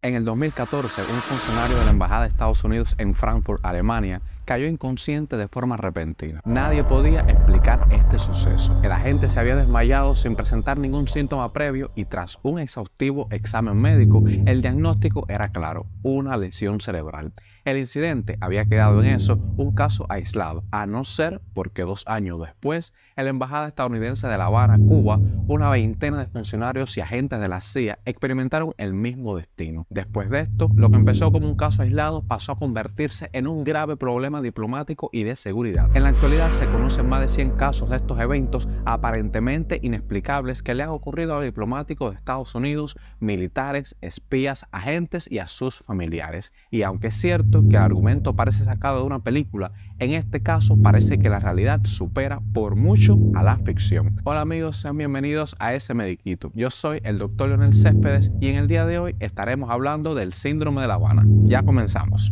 En el 2014, un funcionario de la Embajada de Estados Unidos en Frankfurt, Alemania, cayó inconsciente de forma repentina. Nadie podía explicar este suceso. El agente se había desmayado sin presentar ningún síntoma previo y tras un exhaustivo examen médico, el diagnóstico era claro: una lesión cerebral. El incidente había quedado en eso, un caso aislado, a no ser porque 2 años después, en la Embajada estadounidense de La Habana, Cuba, una veintena de funcionarios y agentes de la CIA experimentaron el mismo destino. Después de esto, lo que empezó como un caso aislado pasó a convertirse en un grave problema diplomático y de seguridad. En la actualidad se conocen más de 100 casos de estos eventos aparentemente inexplicables que le han ocurrido a diplomáticos de Estados Unidos, militares, espías, agentes y a sus familiares. Y aunque es cierto que el argumento parece sacado de una película, en este caso parece que la realidad supera por mucho a la ficción. Hola amigos, sean bienvenidos a Ese Mediquito. Yo soy el Dr. Leonel Céspedes y en el día de hoy estaremos hablando del síndrome de La Habana. Ya comenzamos.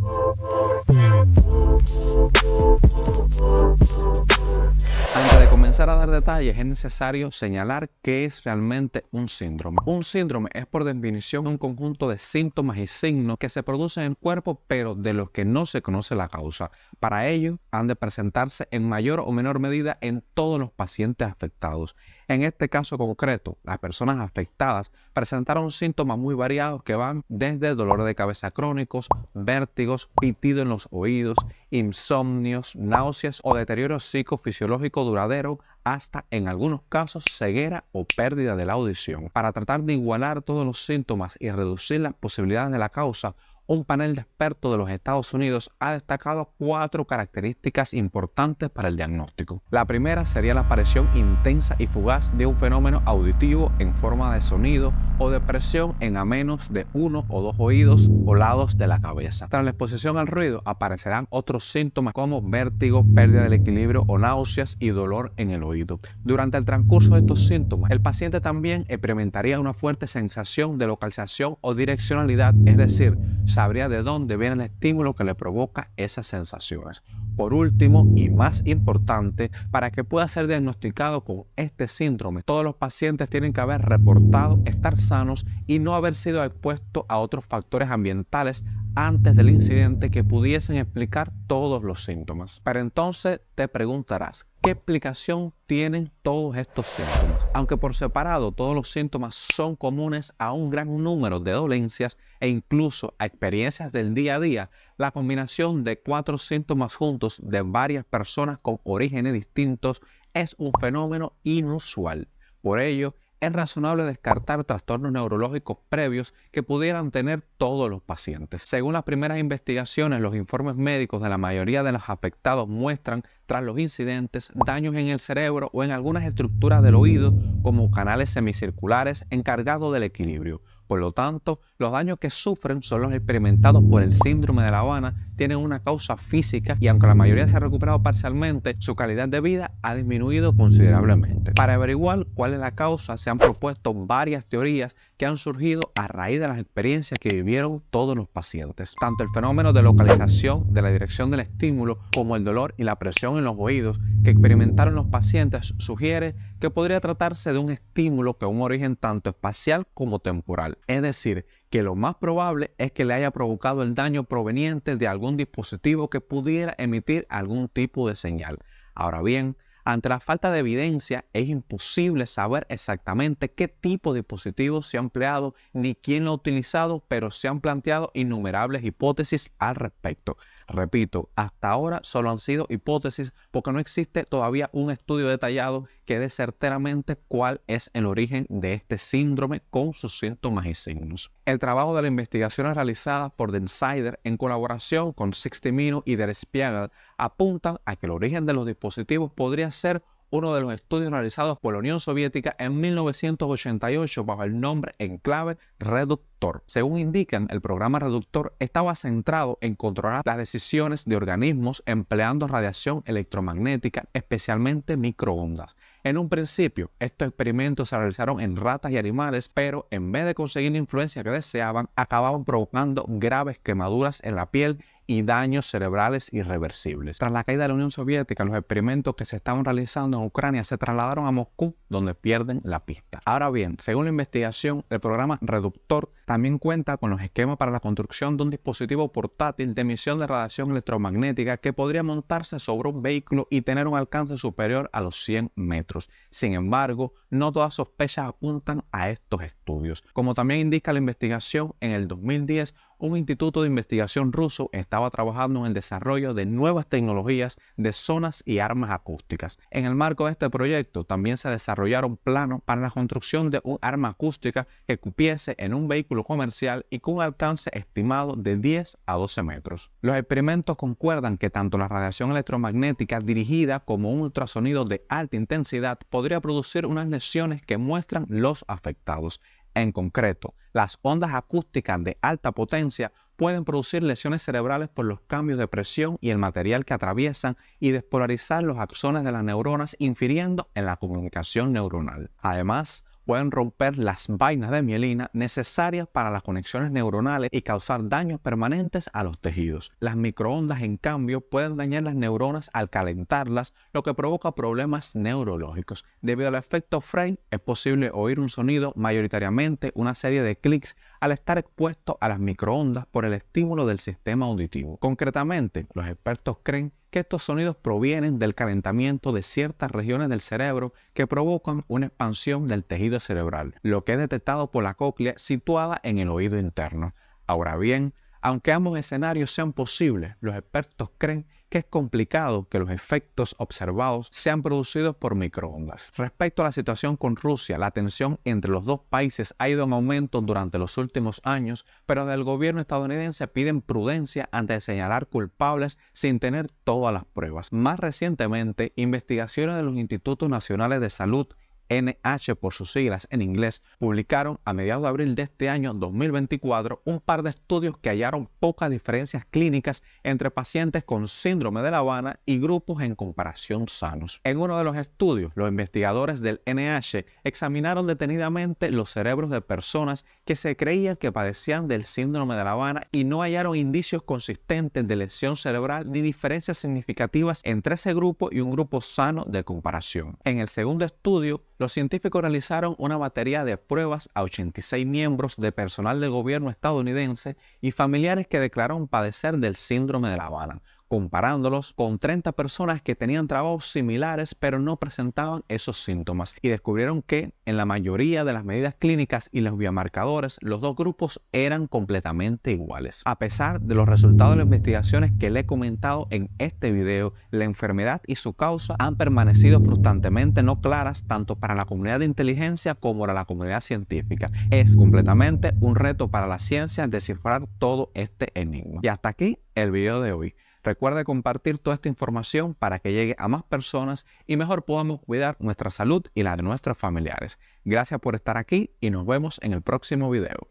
Antes de comenzar a dar detalles, es necesario señalar qué es realmente un síndrome. Un síndrome es por definición un conjunto de síntomas y signos que se producen en el cuerpo, pero de los que no se conoce la causa. Para ello, han de presentarse en mayor o menor medida en todos los pacientes afectados. En este caso concreto, las personas afectadas presentaron síntomas muy variados que van desde dolor de cabeza crónicos, vértigos, pitido en los oídos, insomnios, náuseas o deterioro psicofisiológico duradero, hasta en algunos casos ceguera o pérdida de la audición. Para tratar de igualar todos los síntomas y reducir las posibilidades de la causa, un panel de expertos de los Estados Unidos ha destacado 4 características importantes para el diagnóstico. La primera sería la aparición intensa y fugaz de un fenómeno auditivo en forma de sonido o de presión en a menos de 1 o 2 oídos o lados de la cabeza. Tras la exposición al ruido aparecerán otros síntomas como vértigo, pérdida del equilibrio o náuseas y dolor en el oído. Durante el transcurso de estos síntomas, el paciente también experimentaría una fuerte sensación de localización o direccionalidad, es decir, sabría de dónde viene el estímulo que le provoca esas sensaciones. Por último, y más importante, para que pueda ser diagnosticado con este síndrome, todos los pacientes tienen que haber reportado estar sanos y no haber sido expuestos a otros factores ambientales antes del incidente que pudiesen explicar todos los síntomas. Pero entonces te preguntarás, ¿qué explicación tienen todos estos síntomas? Aunque por separado todos los síntomas son comunes a un gran número de dolencias e incluso a experiencias del día a día, la combinación de 4 síntomas juntos de varias personas con orígenes distintos es un fenómeno inusual. Por ello, es razonable descartar trastornos neurológicos previos que pudieran tener todos los pacientes. Según las primeras investigaciones, los informes médicos de la mayoría de los afectados muestran, tras los incidentes, daños en el cerebro o en algunas estructuras del oído, como canales semicirculares encargados del equilibrio. Por lo tanto, los daños que sufren son los experimentados por el síndrome de La Habana, tienen una causa física y aunque la mayoría se ha recuperado parcialmente, su calidad de vida ha disminuido considerablemente. Para averiguar cuál es la causa, se han propuesto varias teorías que han surgido a raíz de las experiencias que vivieron todos los pacientes. Tanto el fenómeno de localización de la dirección del estímulo como el dolor y la presión en los oídos que experimentaron los pacientes sugiere que podría tratarse de un estímulo con un origen tanto espacial como temporal. Es decir, que lo más probable es que le haya provocado el daño proveniente de algún dispositivo que pudiera emitir algún tipo de señal. Ahora bien, ante la falta de evidencia, es imposible saber exactamente qué tipo de dispositivo se ha empleado ni quién lo ha utilizado, pero se han planteado innumerables hipótesis al respecto. Repito, hasta ahora solo han sido hipótesis porque no existe todavía un estudio detallado que dé certeramente cuál es el origen de este síndrome con sus síntomas y signos. El trabajo de la investigación realizada por The Insider en colaboración con 60 Minutes y Der Spiegel apuntan a que el origen de los dispositivos podría ser uno de los estudios realizados por la Unión Soviética en 1988 bajo el nombre en clave Reductor. Según indican, el programa Reductor estaba centrado en controlar las decisiones de organismos empleando radiación electromagnética, especialmente microondas. En un principio, estos experimentos se realizaron en ratas y animales, pero en vez de conseguir la influencia que deseaban, acababan provocando graves quemaduras en la piel y daños cerebrales irreversibles. Tras la caída de la Unión Soviética, los experimentos que se estaban realizando en Ucrania se trasladaron a Moscú, donde pierden la pista. Ahora bien, según la investigación, el programa Reductor también cuenta con los esquemas para la construcción de un dispositivo portátil de emisión de radiación electromagnética que podría montarse sobre un vehículo y tener un alcance superior a los 100 metros. Sin embargo, no todas sospechas apuntan a estos estudios. Como también indica la investigación, en el 2010, un instituto de investigación ruso estaba trabajando en el desarrollo de nuevas tecnologías de zonas y armas acústicas. En el marco de este proyecto también se desarrollaron planos para la construcción de un arma acústica que cupiese en un vehículo comercial y con un alcance estimado de 10 a 12 metros. Los experimentos concuerdan que tanto la radiación electromagnética dirigida como un ultrasonido de alta intensidad podría producir unas lesiones que muestran los afectados. En concreto, las ondas acústicas de alta potencia pueden producir lesiones cerebrales por los cambios de presión y el material que atraviesan y despolarizar los axones de las neuronas, infiriendo en la comunicación neuronal. Además, pueden romper las vainas de mielina necesarias para las conexiones neuronales y causar daños permanentes a los tejidos. Las microondas, en cambio, pueden dañar las neuronas al calentarlas, lo que provoca problemas neurológicos. Debido al efecto Frey, es posible oír un sonido, mayoritariamente una serie de clics, al estar expuesto a las microondas por el estímulo del sistema auditivo. Concretamente, los expertos creen que estos sonidos provienen del calentamiento de ciertas regiones del cerebro que provocan una expansión del tejido cerebral, lo que es detectado por la cóclea situada en el oído interno. Ahora bien, aunque ambos escenarios sean posibles, los expertos creen que es complicado que los efectos observados sean producidos por microondas. Respecto a la situación con Rusia, la tensión entre los dos países ha ido en aumento durante los últimos años, pero del gobierno estadounidense piden prudencia antes de señalar culpables sin tener todas las pruebas. Más recientemente, investigaciones de los Institutos Nacionales de Salud, NH por sus siglas en inglés, publicaron a mediados de abril de este año 2024 un par de estudios que hallaron pocas diferencias clínicas entre pacientes con síndrome de La Habana y grupos en comparación sanos. En uno de los estudios, los investigadores del NH examinaron detenidamente los cerebros de personas que se creían que padecían del síndrome de La Habana y no hallaron indicios consistentes de lesión cerebral ni diferencias significativas entre ese grupo y un grupo sano de comparación. En el segundo estudio, los científicos realizaron una batería de pruebas a 86 miembros de personal del gobierno estadounidense y familiares que declararon padecer del síndrome de La Habana, comparándolos con 30 personas que tenían trabajos similares pero no presentaban esos síntomas, y descubrieron que en la mayoría de las medidas clínicas y los biomarcadores los dos grupos eran completamente iguales. A pesar de los resultados de las investigaciones que le he comentado en este video, la enfermedad y su causa han permanecido frustrantemente no claras tanto para la comunidad de inteligencia como para la comunidad científica. Es completamente un reto para la ciencia descifrar todo este enigma. Y hasta aquí el video de hoy. Recuerda compartir toda esta información para que llegue a más personas y mejor podamos cuidar nuestra salud y la de nuestros familiares. Gracias por estar aquí y nos vemos en el próximo video.